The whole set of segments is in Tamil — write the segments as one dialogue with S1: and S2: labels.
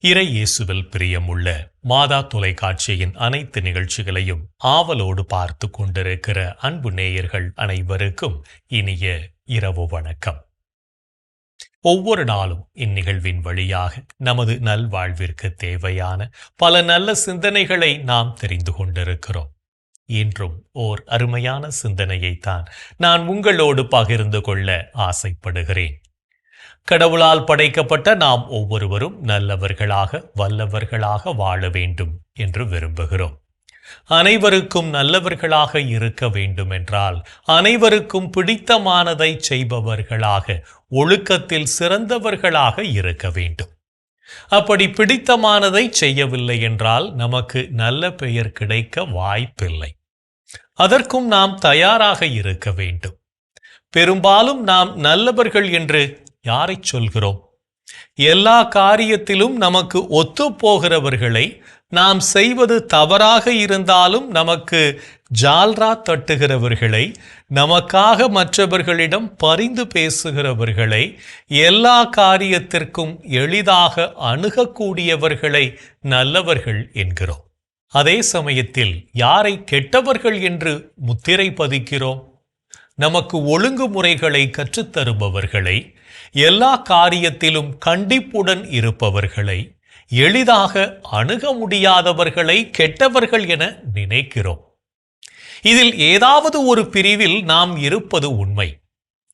S1: இறை இயேசுவில் பிரியமுள்ள மாதா தொலைக்காட்சியின் அனைத்து நிகழ்ச்சிகளையும் ஆவலோடு பார்த்து கொண்டிருக்கிற அன்பு நேயர்கள் அனைவருக்கும் இனிய இரவு வணக்கம். ஒவ்வொரு நாளும் இந்நிகழ்வின் வழியாக நமது நல்வாழ்விற்கு தேவையான பல நல்ல சிந்தனைகளை நாம் தெரிந்து கொண்டிருக்கிறோம். இன்றும் ஓர் அருமையான சிந்தனையைத்தான் நான் உங்களோடு பகிர்ந்து கொள்ள ஆசைப்படுகிறேன். கடவுளால் படைக்கப்பட்ட நாம் ஒவ்வொருவரும் நல்லவர்களாக வல்லவர்களாக வாழ வேண்டும் என்று விரும்புகிறோம். அனைவருக்கும் நல்லவர்களாக இருக்க வேண்டும் என்றால் அனைவருக்கும் பிடித்தமானதை செய்பவர்களாக, ஒழுக்கத்தில் சிறந்தவர்களாக இருக்க வேண்டும். அப்படி பிடித்தமானதை செய்யவில்லை என்றால் நமக்கு நல்ல பெயர் கிடைக்க வாய்ப்பில்லை. அதற்கும் நாம் தயாராக இருக்க வேண்டும். பெரும்பாலும் நாம் நல்லவர்கள் என்று யாரை சொல்கிறோம்? எல்லா காரியத்திலும் நமக்கு ஒத்துப்போகிறவர்களை, நாம் செய்வது தவறாக இருந்தாலும் நமக்கு ஜால்ரா தட்டுகிறவர்களை, நமக்காக மற்றவர்களிடம் பரிந்து பேசுகிறவர்களை, எல்லா காரியத்திற்கும் எளிதாக அணுகக்கூடியவர்களை நல்லவர்கள் என்கிறோம். அதே சமயத்தில் யாரை கெட்டவர்கள் என்று முத்திரை பதிக்கிறோம்? நமக்கு ஒழுங்குமுறைகளை கற்றுத்தருபவர்களை, எல்லா காரியத்திலும் கண்டிப்புடன் இருப்பவர்களை, எளிதாக அணுக முடியாதவர்களை கெட்டவர்கள் என நினைக்கிறோம். இதில் ஏதாவது ஒரு பிரிவில் நாம் இருப்பது உண்மை.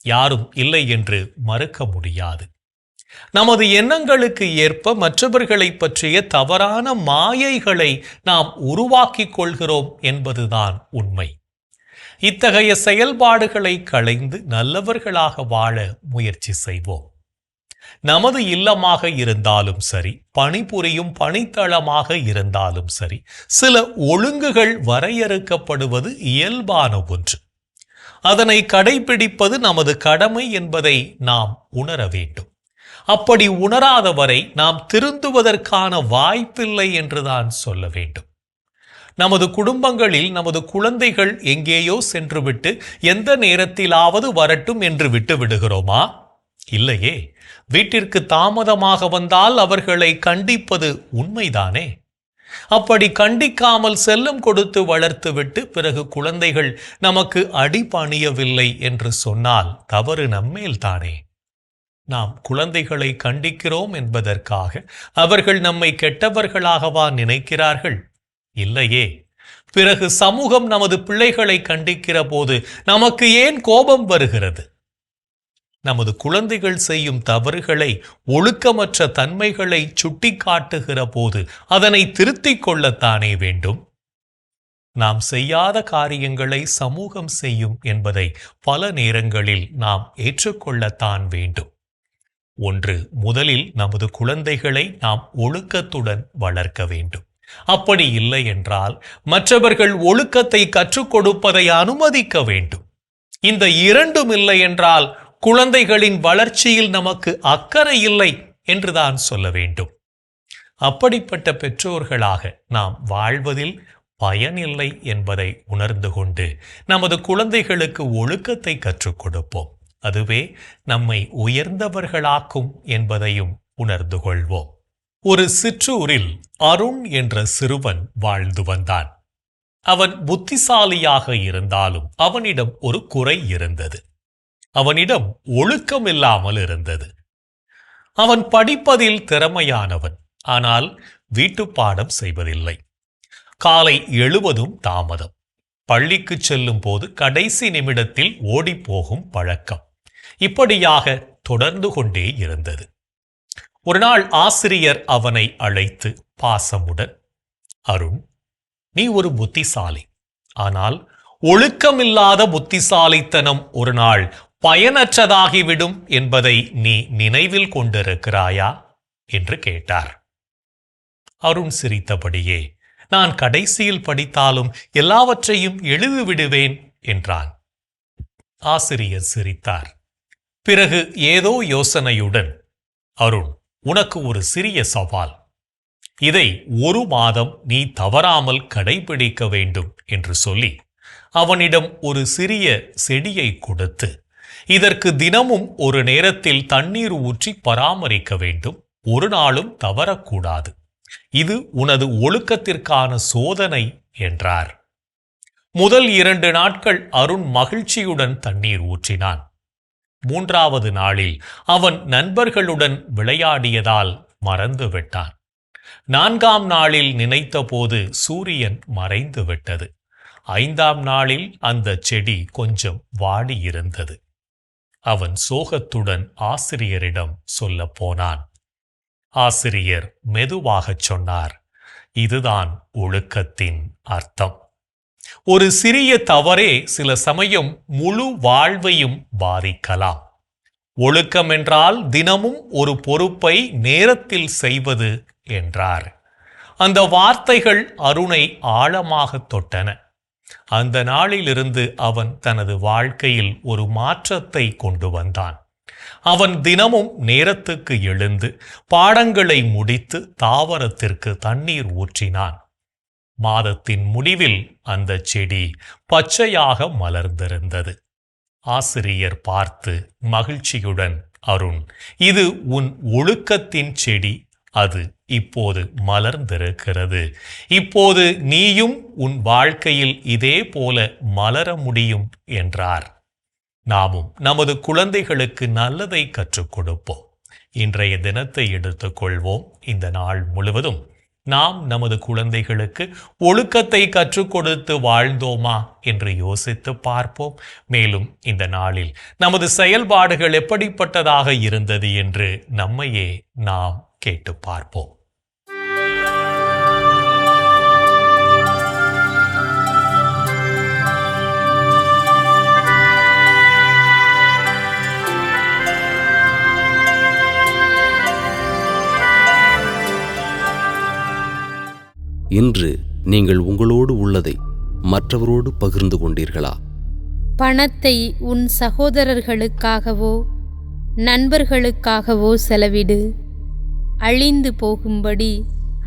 S1: யாரும் இல்லை என்று மறுக்க முடியாது. நமது எண்ணங்களுக்கு ஏற்ப மற்றவர்களை பற்றிய தவறான மாயைகளை நாம் உருவாக்கிக் கொள்கிறோம் என்பதுதான் உண்மை. இத்தகைய செயல்பாடுகளை களைந்து நல்லவர்களாக வாழ முயற்சி செய்வோம். நமது இல்லமாக இருந்தாலும் சரி, பணிபுரியும் பணித்தளமாக இருந்தாலும் சரி, சில ஒழுங்குகள் வரையறுக்கப்படுவது இயல்பான ஒன்று. அதனை கடைபிடிப்பது நமது கடமை என்பதை நாம் உணர வேண்டும். அப்படி உணராதவரை நாம் திருந்துவதற்கான வாய்ப்பில்லை என்றுதான் சொல்ல வேண்டும். நமது குடும்பங்களில் நமது குழந்தைகள் எங்கேயோ சென்றுவிட்டு எந்த நேரத்திலாவது வரட்டும் என்று விட்டு விடுகிறோமா? இல்லையே. வீட்டிற்கு தாமதமாக வந்தால் அவர்களை கண்டிப்பது உண்மைதானே? அப்படி கண்டிக்காமல் செல்லம் கொடுத்து வளர்த்துவிட்டு பிறகு குழந்தைகள் நமக்கு அடிபணியவில்லை என்று சொன்னால் தவறு நம்மேல்தானே? நாம் குழந்தைகளை கண்டிக்கிறோம் என்பதற்காக அவர்கள் நம்மை கெட்டவர்களாகவா நினைக்கிறார்கள்? இல்லையே. பிறகு சமூகம் நமது பிள்ளைகளை கண்டிக்கிற போது நமக்கு ஏன் கோபம் வருகிறது? நமது குழந்தைகள் செய்யும் தவறுகளை, ஒழுக்கமற்ற தன்மைகளை சுட்டி காட்டுகிற போது அதனை திருத்திக் கொள்ளத்தானே வேண்டும். நாம் செய்யாத காரியங்களை சமூகம் செய்யும் என்பதை பல நேரங்களில் நாம் ஏற்றுக்கொள்ளத்தான் வேண்டும். ஒன்று, முதலில் நமது குழந்தைகளை நாம் ஒழுக்கத்துடன் வளர்க்க வேண்டும். அப்படி இல்லை என்றால் மற்றவர்கள் ஒழுக்கத்தை கற்றுக் கொடுப்பதை அனுமதிக்க வேண்டும். இந்த இரண்டும் இல்லை என்றால் குழந்தைகளின் வளர்ச்சியில் நமக்கு அக்கறை இல்லை என்றுதான் சொல்ல வேண்டும். அப்படிப்பட்ட பெற்றோர்களாக நாம் வாழ்வதில் பயனில்லை என்பதை உணர்ந்து கொண்டு நமது குழந்தைகளுக்கு ஒழுக்கத்தை கற்றுக் கொடுப்போம். அதுவே நம்மை உயர்ந்தவர்களாக்கும் என்பதையும் உணர்ந்து கொள்வோம். ஒரு சிற்றூரில் அருண் என்ற சிறுவன் வாழ்ந்து வந்தான். அவன் புத்திசாலியாக இருந்தாலும் அவனிடம் ஒரு குறை இருந்தது. அவனிடம் ஒழுக்கம் இல்லாமல் இருந்தது. அவன் படிப்பதில் திறமையானவன், ஆனால் வீட்டுப்பாடம் செய்வதில்லை. காலை எழுவதும் தாமதம். பள்ளிக்கு செல்லும் போது கடைசி நிமிடத்தில் ஓடிப்போகும் பழக்கம். இப்படியாக தொடர்ந்து கொண்டே இருந்தது. ஒரு நாள் ஆசிரியர் அவனை அழைத்து பாசமுடன், அருண், நீ ஒரு புத்திசாலி. ஆனால் ஒழுக்கமில்லாத புத்திசாலித்தனம் ஒரு நாள் பயனற்றதாகிவிடும் என்பதை நீ நினைவில் கொண்டிருக்கிறாயா என்று கேட்டார். அருண் சிரித்தபடியே, நான் கடைசியில் படித்தாலும் எல்லாவற்றையும் எழுதிவிடுவேன் என்றான். ஆசிரியர் சிரித்தார். பிறகு ஏதோ யோசனையுடன், அருண், உனக்கு ஒரு சிறிய சவால். இதை 1 மாதம் நீ தவறாமல் கடைபிடிக்க வேண்டும் என்று சொல்லி அவனிடம் ஒரு சிறிய செடியை கொடுத்து, இதற்கு தினமும் ஒரு நேரத்தில் தண்ணீர் ஊற்றி பராமரிக்க வேண்டும். ஒரு நாளும் தவறக்கூடாது. இது உனது ஒழுக்கத்திற்கான சோதனை என்றார். முதல் 2 நாட்கள் அருண் மகிழ்ச்சியுடன் தண்ணீர் ஊற்றினான். 3வது நாளில் அவன் நண்பர்களுடன் விளையாடியதால் மறந்து விட்டான். 4ஆம் நாளில் நினைத்தபோது சூரியன் மறைந்து விட்டது. 5ஆம் நாளில் அந்த செடி கொஞ்சம் வாடியிருந்தது. அவன் சோகத்துடன் ஆசிரியரிடம் சொல்லப் போனான். ஆசிரியர் மெதுவாகச் சொன்னார், இதுதான் ஒழுக்கத்தின் அர்த்தம். ஒரு சிறிய தவறே சில சமயம் முழு வாழ்வையும் பாதிக்கலாம். ஒழுக்கம் என்றால் தினமும் ஒரு பொறுப்பை நேரத்தில் செய்வது என்றார். அந்த வார்த்தைகள் அருணை ஆழமாக தொட்டன. அந்த நாளிலிருந்து அவன் தனது வாழ்க்கையில் ஒரு மாற்றத்தை கொண்டு வந்தான். அவன் தினமும் நேரத்துக்கு எழுந்து பாடங்களை முடித்து தாவரத்திற்கு தண்ணீர் ஊற்றினான். மாதத்தின் முடிவில் அந்த செடி பச்சையாக மலர்ந்திருந்தது. ஆசிரியர் பார்த்து மகிழ்ச்சியுடன், அருண், இது உன் ஒழுக்கத்தின் செடி. அது இப்போது மலர்ந்திருக்கிறது. இப்போது நீயும் உன் வாழ்க்கையில் இதே போல மலர முடியும் என்றார். நாமும் நமது குழந்தைகளுக்கு நல்லதை கற்றுக் கொடுப்போம். இன்றைய தினத்தை எடுத்துக்கொள்வோம். இந்த நாள் முழுவதும் நாம் நமது குழந்தைகளுக்கு ஒழுக்கத்தை கற்றுக் கொடுத்து வாழ்ந்தோமா என்று யோசித்து பார்ப்போம். மேலும் இந்த நாளில் நமது செயல்பாடுகள் எப்படிப்பட்டதாக இருந்தது என்று நம்மையே நாம் கேட்டு பார்ப்போம்.
S2: இன்று நீங்கள் உங்களோடு உள்ளதை மற்றவரோடு பகிர்ந்து கொண்டீர்களா?
S3: பணத்தை உன் சகோதரர்களுக்காகவோ நண்பர்களுக்காகவோ செலவிடு. அழிந்து போகும்படி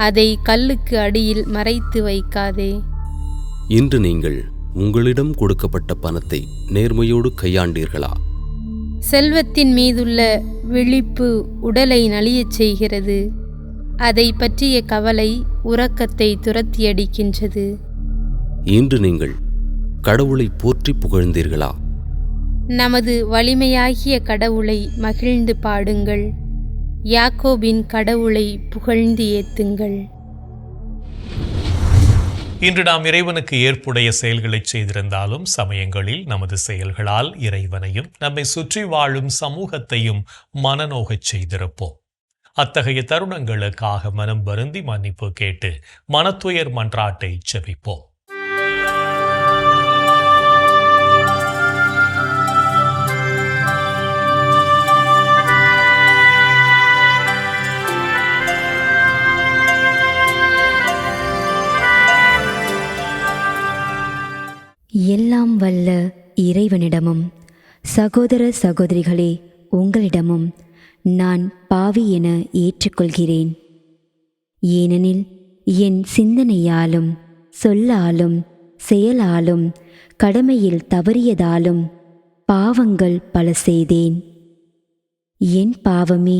S3: அதை கல்லுக்கு அடியில் மறைத்து வைக்காதே.
S2: இன்று நீங்கள் உங்களிடம் கொடுக்கப்பட்ட பணத்தை நேர்மையோடு கையாண்டீர்களா?
S3: செல்வத்தின் மீதுள்ள விழிப்பு உடலை நலியச் செய்கிறது. அதை பற்றிய கவலை உறக்கத்தை துரத்தியடிக்கின்றது.
S2: இன்று நீங்கள் கடவுளை போற்றி புகழ்ந்தீர்களா?
S3: நமது வலிமையாகிய கடவுளை மகிழ்ந்து பாடுங்கள். யாக்கோபின் கடவுளை புகழ்ந்து ஏத்துங்கள்.
S1: இன்று நாம் இறைவனுக்கு ஏற்புடைய செயல்களை செய்திருந்தாலும் சமயங்களில் நமது செயல்களால் இறைவனையும் நம்மை சுற்றி வாழும் சமூகத்தையும் மனநோகச் செய்திருப்போம். அத்தகைய தருணங்களுக்காக மனம் வருந்தி மன்னிப்பு கேட்டு மனத்துயர் மன்றாட்டை ஜெபிப்போம்.
S4: எல்லாம் வல்ல இறைவனிடமும் சகோதர சகோதரிகளே உங்களிடமும் நான் பாவி என ஏற்றுக்கொள்கிறேன். ஏனெனில் என் சிந்தனையாலும் சொல்லாலும் செயலாலும் கடமையில் தவறியதாலும் பாவங்கள் பல செய்தேன். என் பாவமே,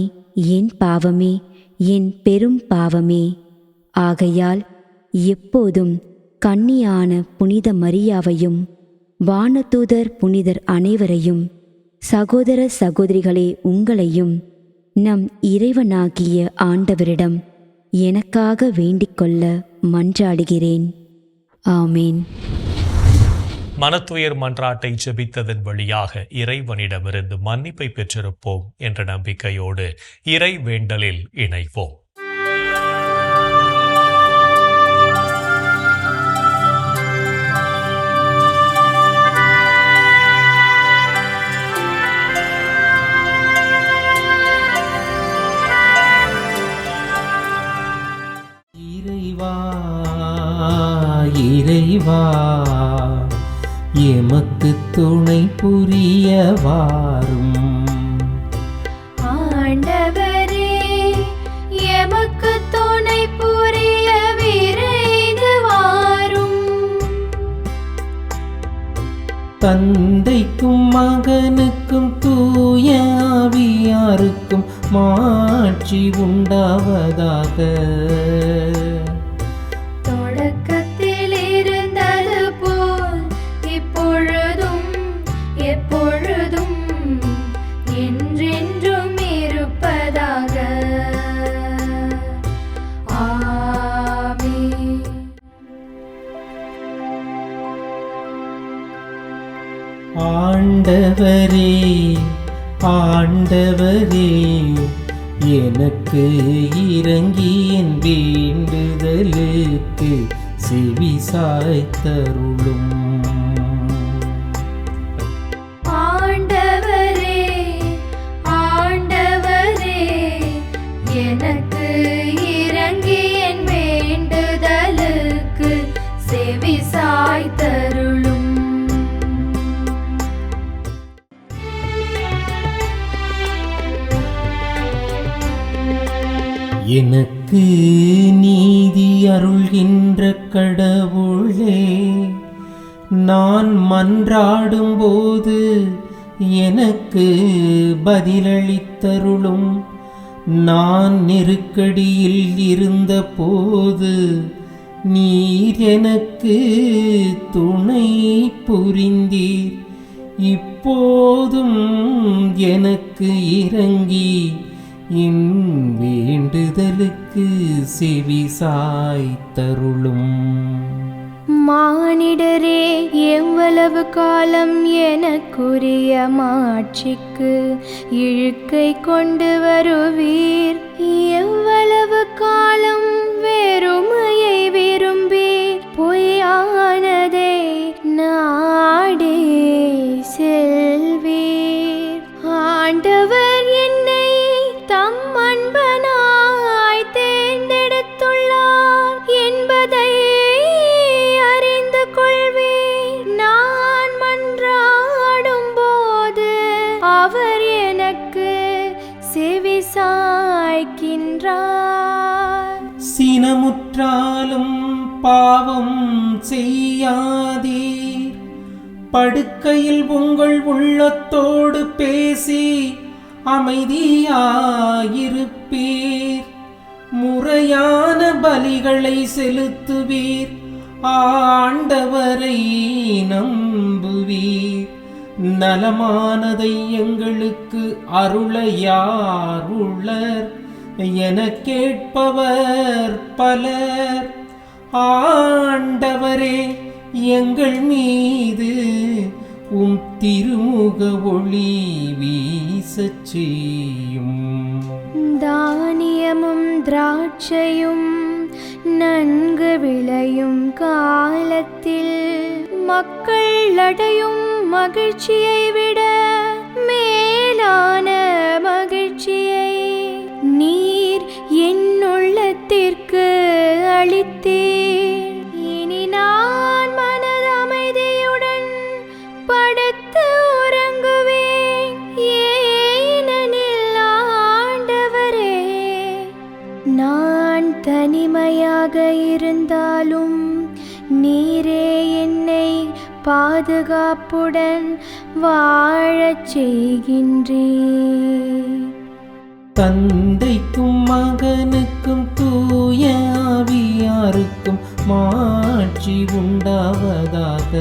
S4: என் பாவமே, என் பெரும் பாவமே. ஆகையால் எப்போதும் கன்னியான புனித மரியாவையும் வானதூதர் புனிதர் அனைவரையும் சகோதர சகோதரிகளே உங்களையும் நம் இறைவனாகிய ஆண்டவரிடம் எனக்காக வேண்டிக்கொள்ள மன்றாடுகிறேன். ஆமேன்.
S1: மனத்துயர் மன்றாட்டை ஜெபித்ததன் வழியாக இறைவனிடமிருந்து மன்னிப்பை பெற்றிருப்போம் என்ற நம்பிக்கையோடு இறை வேண்டலில் இணைவோம்.
S5: இறைவா, எமக்கு துணை புரிய வாரும்.
S6: ஆண்டவரே, எமக்கு துணை புரிய விரைந்து வாரும்.
S5: தந்தைக்கும் மகனுக்கும் தூய ஆவியாருக்கும் மாட்சி உண்டாவதாக.
S6: தொடக்கத்தில் இருந்தது போல் இப்பொழுதும் எப்பொழுதும் என்றென்றும் இருப்பதாக. ஆமென்.
S5: ஆண்டவரே ஆண்டவரே, எனக்கு இறங்கி என் வேண்டுதலுக்கு செவி சாய்த்தருளும்.
S6: ஆண்டவரே ஆண்டவரே, எனக்கு இறங்கி என் வேண்டுதலுக்கு செவி சாய்த்தருளும்.
S5: எனக்கு நீதி அருள்கின்ற கடவுளே, நான் மன்றாடும்போது எனக்கு பதிலளித்தருளும். நான் நெருக்கடியில் இருந்தபோது நீர் எனக்கு துணை புரிந்தீர். இப்போதும் எனக்கு இறங்கி என் வேண்டுதலுக்கு செவி சாய்த்தருளும்.
S6: மானிடரே, எவ்வளவு காலம் எனக்குரிய மாட்சிக்கு இழுக்கை கொண்டு வருவீர்? எவ்வளவு காலம் வெறுமையை விரும்பி பொய்யானதை நாடே செல்வீர்? ஆண்டவர் என்னை தம் அன்பனாய் தேர்ந்தெடுத்துள்ளார் என்பதை அறிந்து கொள்வேன். நான் மன்றாடும் போது அவர் எனக்கு செவி சாய்க்கின்றார்.
S5: சினமுற்றாலும் பாவம் செய்யாதீர். படுக்கையில் உங்கள் உள்ளத்தோடு பேசி அமைதியாயிருப்பீர். முறையான பலிகளை செலுத்துவீர். ஆண்டவரை நம்புவீர். நலமானதை எங்களுக்கு அருள யார் உள்ளர் என கேட்பவர் பலர். ஆண்டவரே, எங்கள் மீது உம் திருமுக ஒளி வீசச் செய்யும்.
S6: தானியமும் திராட்சையும் நன்கு விளையும் காலத்தில் மக்கள் அடையும் மகிழ்ச்சியை விட மேலான மகிழ்ச்சியை நீர் என் உள்ளத்திற்கு அளித்தீர். இனி நான் மனது அமைதியுடன் படுத்து உறங்குவேன். ஏனெனில் ஆண்டவரே, நான் தனிமையாக இருந்தாலும் நீரே என்னை பாதுகாப்புடன் வாழச் செய்கின்றீர்.
S5: தந்தைக்கும் மகனுக்கும் தூய ஆவியாருக்கும் மாட்சி உண்டாவதாக.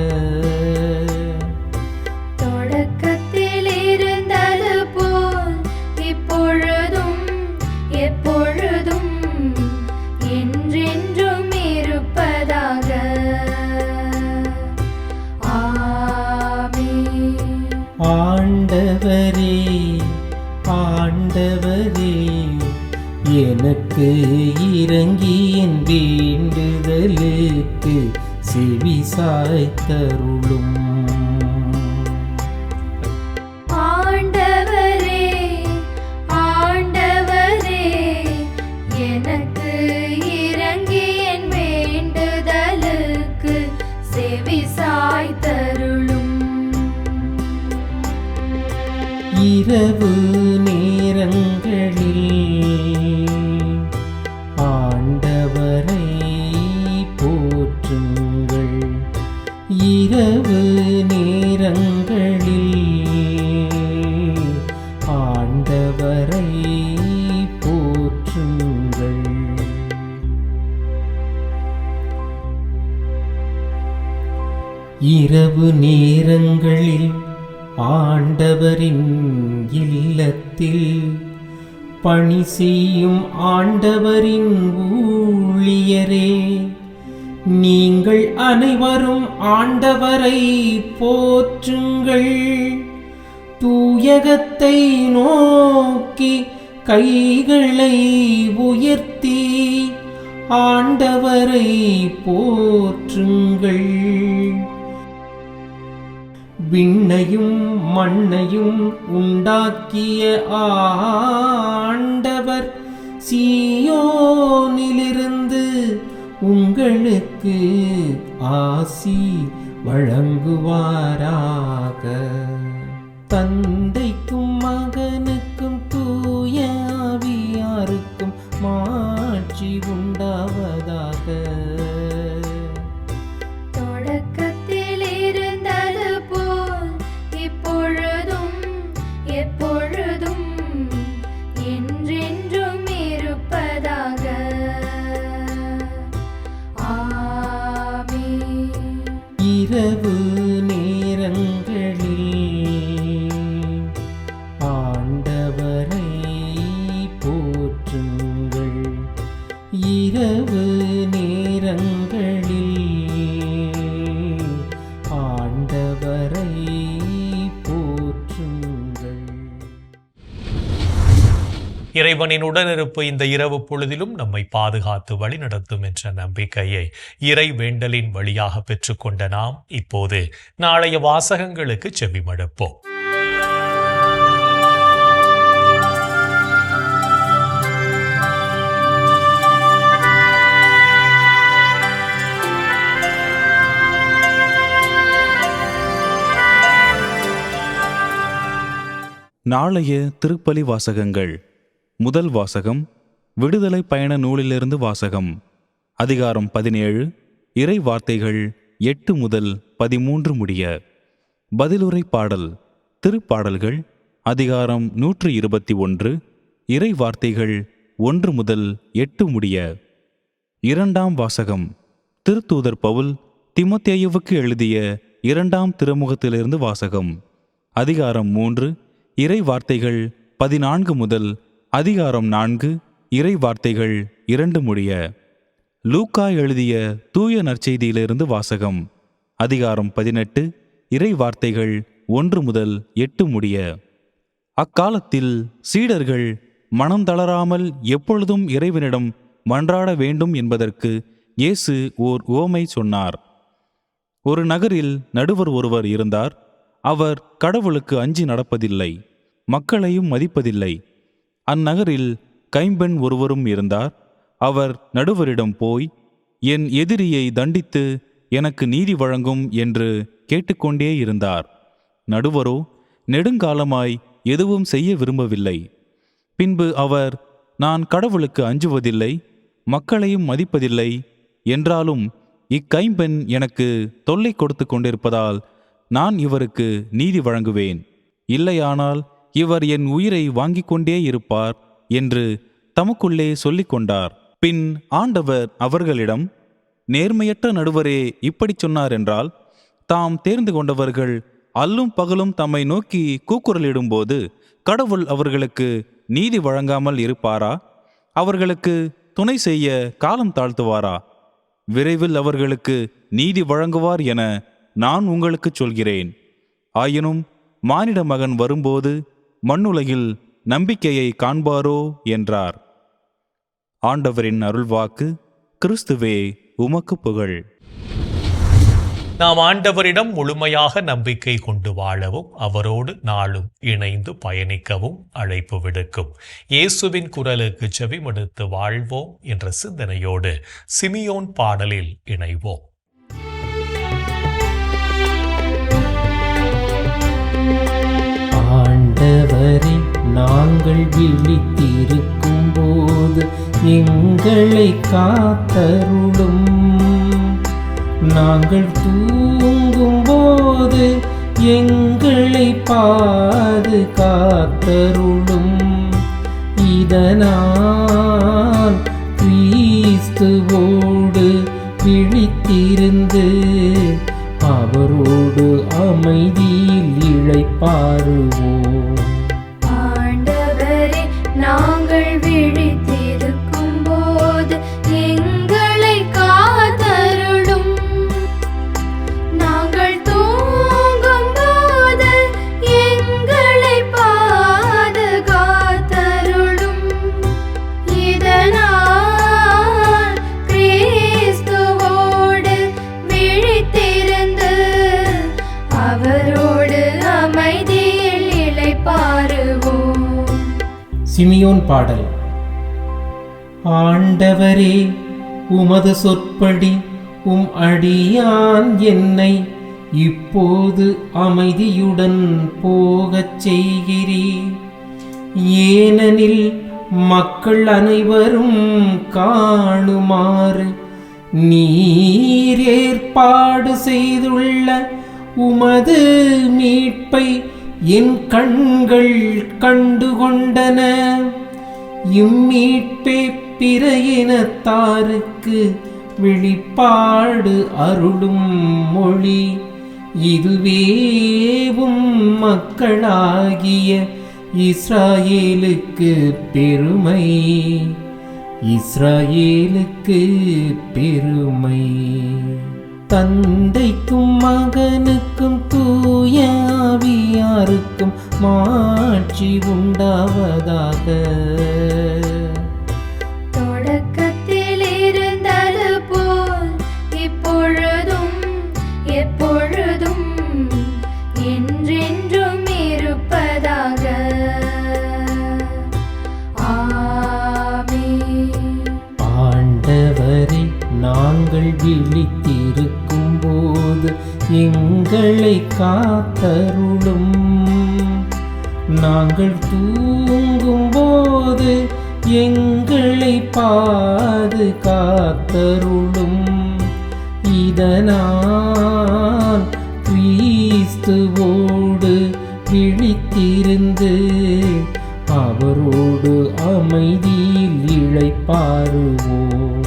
S6: தொடக்கத்தில் இருந்தது போல் இப்பொழுதும் எப்பொழுதும் என்றென்றும் இருப்பதாக. ஆமென்.
S5: ஆண்டவரே ஆண்டவரே, எனக்கு இறங்கி என் வேண்டுதலுக்கு செவி சாய்த்தருளும்.
S6: ஆண்டவரே ஆண்டவரே, எனக்கு இறங்கி என் வேண்டுதலுக்கு செவி சாய்த்தருளும்.
S5: இரவு நேரங்களில் ஆண்டவரை போற்றுங்கள். இரவு நேரங்களில் ஆண்டவரை இரவு நேரங்களில் ஆண்டவரின் இல்லத்தில் பணி செய்யும் ஆண்டவரின் ஊழியரே, நீங்கள் அனைவரும் ஆண்டவரை போற்றுங்கள். தூயகத்தை நோக்கி கைகளை உயர்த்தி ஆண்டவரை போற்றுங்கள். விண்ணையும் மண்ணையும் உண்டாக்கிய ஆண்டவர் சீயோனிலிருந்து உங்களுக்கு ஆசி வழங்குவாராக. தந்தைக்கும் மகனுக்கும் தூய ஆவியாருக்கும் மாட்சி உண்டாவதாக.
S6: தொடக்கத்தில் இருந்தது போல் இப்பொழுதும் எப்பொழுதும் என்றென்றும் இருப்பதாக. ஆமென்.
S5: இரவு நேரங்களில் ஆண்டவரை போற்றுங்கள். இரவு நேரங்களில் ஆண்டவரை போற்றுங்கள்.
S1: இறைவனின் உடனிருப்பு இந்த இரவு பொழுதிலும் நம்மை பாதுகாத்து வழிநடத்தும் என்ற நம்பிக்கையை இறை வேண்டலின் வழியாக பெற்றுக்கொண்ட நாம் இப்போது நாளைய வாசகங்களுக்கு செவிமடுப்போம்.
S7: நாளைய திருப்பலி வாசகங்கள். முதல் வாசகம் விடுதலை பயண நூலிலிருந்து வாசகம். அதிகாரம் 17, இறை வார்த்தைகள் 8 முதல் 13 முடிய. பதிலுரை பாடல். திருப்பாடல்கள் அதிகாரம் 121, இறை வார்த்தைகள் 1 முதல் 8 முடிய. இரண்டாம் வாசகம் திருத்தூதர் பவுல் தீமோத்தேயுவுக்கு எழுதிய 2ஆம் திருமுகத்திலிருந்து வாசகம். அதிகாரம் 3, இறை வார்த்தைகள் 14 முதல் அதிகாரம் 4, இறை வார்த்தைகள் 2 முடிய. லூக்கா எழுதிய தூய நற்செய்தியிலிருந்து வாசகம். அதிகாரம் 18, இறை வார்த்தைகள் 1 முதல் 8 முடிய. அக்காலத்தில் சீடர்கள் மனம் தளராமல் எப்பொழுதும் இறைவனிடம் மன்றாட வேண்டும் என்பதற்கு இயேசு ஓர் உவமை சொன்னார். ஒரு நகரில் நடுவர் ஒருவர் இருந்தார். அவர் கடவுளுக்கு அஞ்சி நடப்பதில்லை, மக்களையும் மதிப்பதில்லை. அந்நகரில் கைம்பெண் ஒருவரும் இருந்தார். அவர் நடுவரிடம் போய், என் எதிரியை தண்டித்து எனக்கு நீதி வழங்கும் என்று கேட்டுக்கொண்டே இருந்தார். நடுவரோ நெடுங்காலமாய் எதுவும் செய்ய விரும்பவில்லை. பின்பு அவர், நான் கடவுளுக்கு அஞ்சுவதில்லை, மக்களையும் மதிப்பதில்லை, என்றாலும் இக்கைம்பெண் எனக்கு தொல்லை கொடுத்து கொண்டிருப்பதால் நான் இவருக்கு நீதி வழங்குவேன், இல்லையானால் இவர் என் உயிரை வாங்கிக் கொண்டே இருப்பார் என்று தமக்குள்ளே சொல்லிக் கொண்டார். பின் ஆண்டவர் அவர்களிடம், நேர்மையற்ற நடுவரே இப்படி சொன்னார் என்றால், தாம் தேர்ந்து கொண்டவர்கள் அல்லும் பகலும் தம்மை நோக்கி கூக்குரலிடும்போது கடவுள் அவர்களுக்கு நீதி வழங்காமல் இருப்பாரா? அவர்களுக்கு துணை செய்ய காலம் தாழ்த்துவாரா? விரைவில் அவர்களுக்கு நீதி வழங்குவார் என நான் உங்களுக்கு சொல்கிறேன். ஆயினும் மானிட மகன் வரும்போது மண்ணுலகில் நம்பிக்கையை காண்பாரோ என்றார். ஆண்டவரின் அருள்வாக்கு. கிறிஸ்துவே உமக்கு புகழ்.
S1: நாம் ஆண்டவரிடம் முழுமையாக நம்பிக்கை கொண்டு வாழவும் அவரோடு நாளும் இணைந்து பயணிக்கவும் அழைப்பு விடுக்கும் இயேசுவின் குரலுக்கு செவிமடுத்து வாழ்வோம் என்ற சிந்தனையோடு சிமியோன் பாடலில் இணைவோம்.
S5: ஆண்டவரை நாங்கள் விழித்திருக்கும் போது எங்களை காத்தருளும். நாங்கள் தூங்கும் போது எங்களை பாதுகாத்தருளும். இதனால் கிறிஸ்துவோடு விழித்திருந்து அவரோடு அமைதியில் இளைப்பாறுவோம்.
S6: ஆண்டவரே, நாங்கள் விழித்திருக்கும் போது எங்களை காத்தருளும். நாங்கள் தூங்கும் போது எங்களை பாதுகாத்தருளும். இதனால் கிறிஸ்துவோடு விழித்திருந்து அவரோடு அமைதியில் இளைப்பாறுவோம்.
S5: சிமியோன் பாடல். ஆண்டவரே, உமது சொற்படி உம் அடியான் என்னை இப்போது அமைதியுடன் போகச் செய்கிறீர். ஏனெனில் மக்கள் அனைவரும் காணுமாறு நீர் ஏற்பாடு செய்துள்ள உமது மீட்பை என் கண்கள் கண்டுகொண்டன. இம்மீட்பே பிற இனத்தாருக்கு வெளிப்பாடு அருளும் மொழி. இதுவேவும் மக்களாகிய இஸ்ராயேலுக்கு பெருமை. இஸ்ராயேலுக்கு பெருமை. தந்தைக்கும் மகனுக்கும் தூய ஆவியாருக்கும் மாட்சி உண்டாவதாக.
S6: தொடக்கத்தில் இருந்தது போல் இப்பொழுதும் எப்பொழுதும் என்றென்றும் இருப்பதாக. ஆமென்.
S5: ஆண்டவரே, நாங்கள் விழித்திருக்கும் போது எங்களை காத்தருளும். நாங்கள் தூங்கும் போது எங்களை பாதுகாத்தருளும். இதனால் கிறிஸ்துவோடு விழித்திருந்து அவரோடு அமைதியில் இளைப்பாறுவோம்.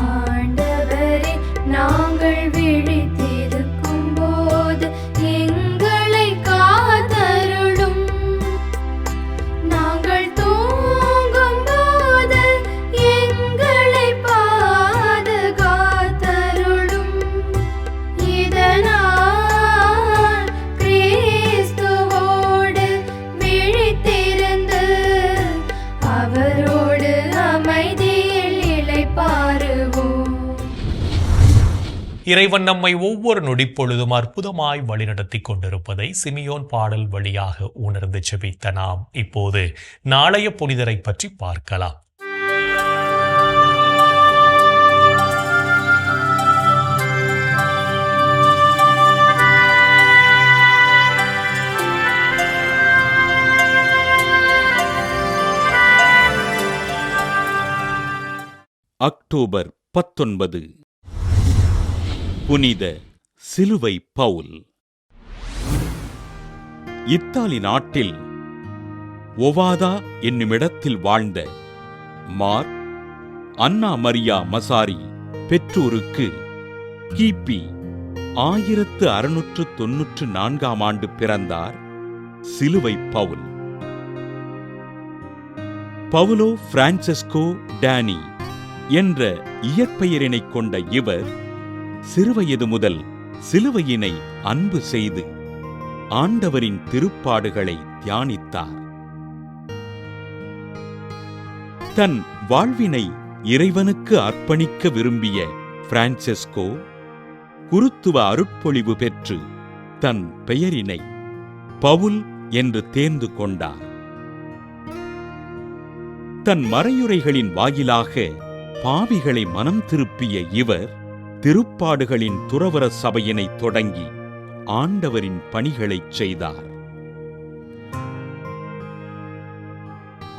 S6: ஆண்டவரே, நாங்கள் விழித்திருக்கும் போது எங்களை காத்தருளும். நாங்கள் தூங்கும் போது எங்களை பாதுகாத்தருளும். இதனால் கிறிஸ்துவோடு விழித்திருந்து அவரோடு அமைதியில் இளைப்பாறுவோம்.
S1: இறைவன் நம்மை ஒவ்வொரு நொடிப்பொழுதும் அற்புதமாய் வழிநடத்தி கொண்டிருப்பதை சிமியோன் பாடல் வழியாக உணர்ந்து ஜெபித்த நாம் இப்போது நாளைய புனிதரை பற்றி பார்க்கலாம்.
S8: அக்டோபர் 19. புனித சிலுவை பவுல். இத்தாலி நாட்டில் ஒவாதா என்னுமிடத்தில் வாழ்ந்த மார் அன்னா மரியா மசாரி பெற்றோருக்கு கிபி 1694 பிறந்தார் சிலுவை பவுல். பவுலோ பிரான்செஸ்கோ டானி என்ற இயற்பெயரினைக் கொண்ட இவர் சிறுவயது முதல் சிலுவையினை அன்பு செய்து ஆண்டவரின் திருப்பாடுகளை தியானித்தார். தன் வாழ்வினை இறைவனுக்கு அர்ப்பணிக்க விரும்பிய பிரான்செஸ்கோ குருத்துவ அருட்பொழிவு பெற்று தன் பெயரினை பவுல் என்று தேர்ந்து கொண்டார். தன் மறையுரைகளின் வாயிலாக பாவிகளை மனம் திருப்பிய இவர் திருப்பாடுகளின் துறவற சபையினை தொடங்கி ஆண்டவரின் பணிகளைச் செய்தார்.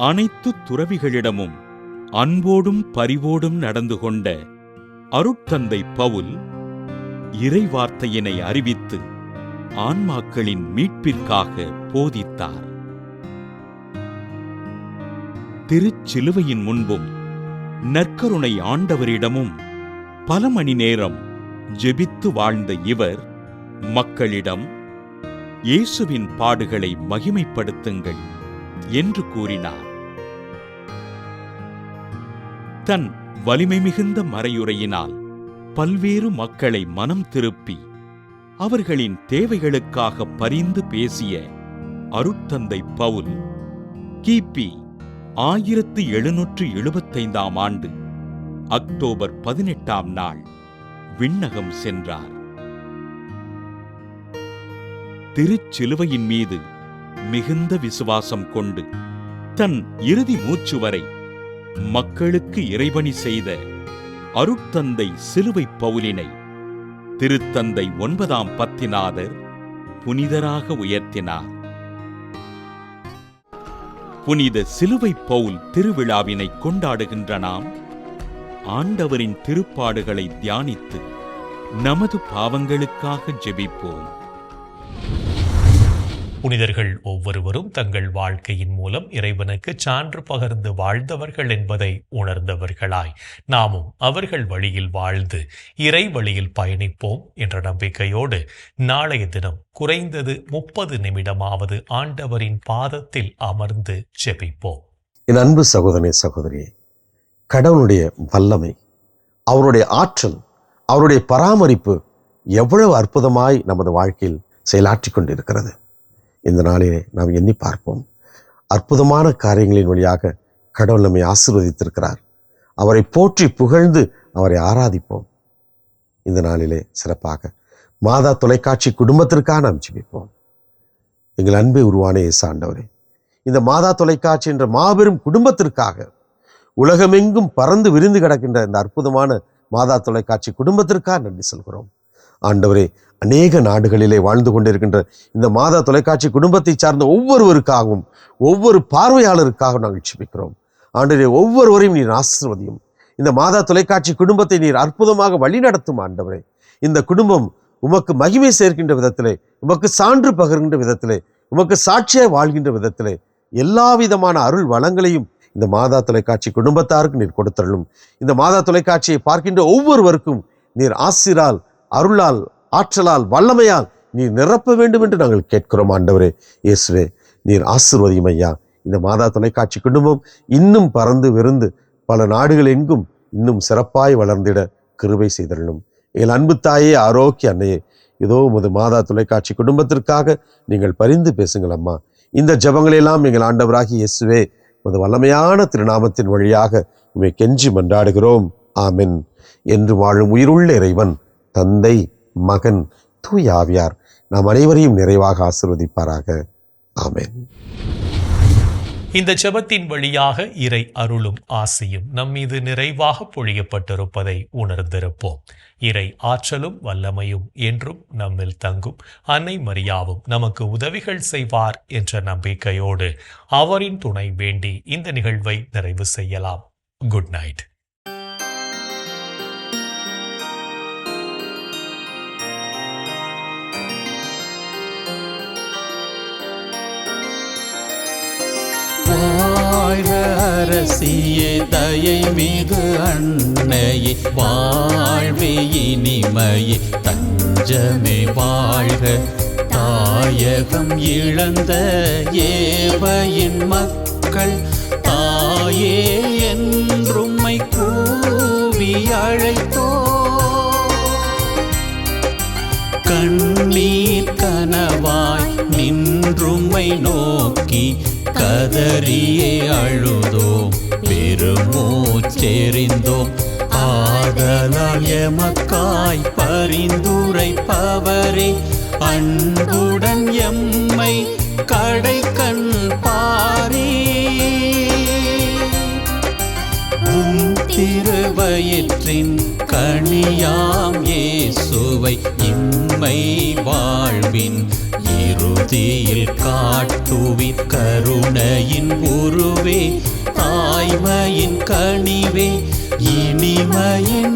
S8: அனைத்து துறவிகளிடமும் அன்போடும் பரிவோடும் நடந்து கொண்ட அருட்தந்தை பவுல் இறைவார்த்தையினை அறிவித்து ஆன்மாக்களின் மீட்பிற்காக போதித்தார். திருச்சிலுவையின் முன்பும் நற்கருணை ஆண்டவரிடமும் பல மணி நேரம் ஜெபித்து வாழ்ந்த இவர் மக்களிடம் இயேசுவின் பாடுகளை மகிமைப்படுத்துங்கள் என்று கூறினார். தன் வலிமை மிகுந்த மறையுரையினால் பல்வேறு மக்களை மனம் திருப்பி அவர்களின் தேவைகளுக்காக பரிந்து பேசிய அருட்தந்தை பவுல் கிபி 1775 ஆண்டு அக்டோபர் 18 நாள் விண்ணகம் சென்றார். திருச்சிலுவையின் மீது மிகுந்த விசுவாசம் கொண்டு தன் இறுதி மூச்சு வரை மக்களுக்கு இறைபணி செய்த அருட்தந்தை சிலுவை பவுலினை திருத்தந்தை 9ஆம் பத்திநாதர் புனிதராக உயர்த்தினார். புனித சிலுவை பவுல் திருவிழாவினை கொண்டாடுகின்ற நாம் ஆண்டவரின் திருப்பாடுகளை தியானித்து நமது பாவங்களுக்காக ஜெபிப்போம்.
S1: புனிதர்கள் ஒவ்வொருவரும் தங்கள் வாழ்க்கையின் மூலம் இறைவனுக்கு சான்று பகர்ந்து வாழ்ந்தவர்கள் என்பதை உணர்ந்தவர்களாய் நாமும் அவர்கள் வழியில் வாழ்ந்து இறை வழியில் பயணிப்போம் என்ற நம்பிக்கையோடு நாளைய தினம் குறைந்தது 30 நிமிடமாவது ஆண்டவரின் பாதத்தில் அமர்ந்து ஜெபிப்போம்.
S9: என் அன்பு சகோதரனே, சகோதரியே, கடவுளுடைய வல்லமை, அவருடைய ஆற்றல், அவருடைய பராமரிப்பு எவ்வளவு அற்புதமாய் நமது வாழ்க்கையில் செயலாற்றி கொண்டிருக்கிறது. இந்த நாளிலே நாம் எண்ணி பார்ப்போம். அற்புதமான காரியங்களின் வழியாக கடவுள் நம்மை ஆசீர்வதித்திருக்கிறார். அவரை போற்றி புகழ்ந்து அவரை ஆராதிப்போம். இந்த நாளிலே சிறப்பாக மாதா தொலைக்காட்சி குடும்பத்திற்காக நாம் ஜெபிப்போம். எங்கள் அன்பை உருவான இயேசு ஆண்டவரே, இந்த மாதா தொலைக்காட்சி என்ற மாபெரும் குடும்பத்திற்காக, உலகமெங்கும் பறந்து விரிந்து கிடக்கின்ற இந்த அற்புதமான மாதா தொலைக்காட்சி குடும்பத்திற்காக நன்றி சொல்கிறோம். ஆண்டவரே, அநேக நாடுகளிலே வாழ்ந்து கொண்டிருக்கின்ற இந்த மாதா தொலைக்காட்சி குடும்பத்தை சார்ந்த ஒவ்வொருவருக்காகவும் ஒவ்வொரு பார்வையாளருக்காகவும் நாங்கள் ஜெபிக்கிறோம். ஆண்டவரே, ஒவ்வொருவரையும் நீர் ஆசீர்வதியும். இந்த மாதா தொலைக்காட்சி குடும்பத்தை நீர் அற்புதமாக வழிநடத்தும். ஆண்டவரே, இந்த குடும்பம் உமக்கு மகிமை சேர்க்கின்ற விதத்திலே, உமக்கு சான்று பகிர்கின்ற விதத்திலே, உமக்கு சாட்சியாய் வாழ்கின்ற விதத்திலே எல்லா விதமான அருள் வளங்களையும் இந்த மாதா தொலைக்காட்சி குடும்பத்தாருக்கு நீர் கொடுத்தருளும். இந்த மாதா தொலைக்காட்சியை பார்க்கின்ற ஒவ்வொருவருக்கும் நீர் ஆசிரால், அருளால், ஆற்றலால், வல்லமையால் நீர் நிரப்ப வேண்டும் என்று நாங்கள் கேட்கிறோம். ஆண்டவரே இயேசுவே, நீர் ஆசீர்வதியும் ஐயா. இந்த மாதா தொலைக்காட்சி குடும்பம் இன்னும் பறந்து விருந்து பல நாடுகள் எங்கும் இன்னும் சிறப்பாய் வளர்ந்திட கிருபை செய்தருளும். எங்கள் அன்பு தாயே, ஆரோக்கிய அன்னையே, இதோ உமது மாதா தொலைக்காட்சி குடும்பத்திற்காக நீங்கள் பரிந்து பேசுங்கள் அம்மா. இந்த ஜெபங்களெல்லாம் எங்கள் ஆண்டவராகிய இயேசுவே உமது வல்லமையான திருநாமத்தின் வழியாக உம்மை கெஞ்சி மன்றாடுகிறோம். ஆமென். என்று வாழும் உயிருள்ள இறைவன் தந்தை, மகன், தூய ஆவியார் நாம் அனைவரையும் நிறைவாக ஆசீர்வதிப்பாராக. ஆமென்.
S1: இந்த ஜெபத்தின் வழியாக இறை அருளும் ஆசியும் நம்மீது நிறைவாக பொழியப்பட்டிருப்பதை உணர்ந்திருப்போம். இறை ஆற்றலும் வல்லமையும் என்றும் நம்மில் தங்கும். அன்னை மரியாவும் நமக்கு உதவிகள் செய்வார் என்ற நம்பிக்கையோடு அவரின் துணை வேண்டி இந்த நிகழ்வை நிறைவு செய்யலாம். Good night.
S5: வாழ்க அரசியே, தயை மிகு அன்னையே, வாழ்வே இனிமையே, தஞ்சமே வாழ்க. தாயகம் இழந்த ஏவையின் மக்கள் தாயே என்றும்மை கூவி அழைத்தோ. கண்ணீர் கனவாய் நின்றும்மை நோக்கி கதறியே அழுதோம், பெருமூச்செறிந்தோம். ஆதலால் எமக்காய் பரிந்துரைப்பவரே, அன்புடன் எம்மை கடைக்கண் பாரே. திருவயிற்றின் கனியாம் இயேசுவை இம்மை வாழ்வின் இறுதியில் காட்டுவிற் கருணையின் உருவே, தாய்மையின் கனிவே, இனிமையின்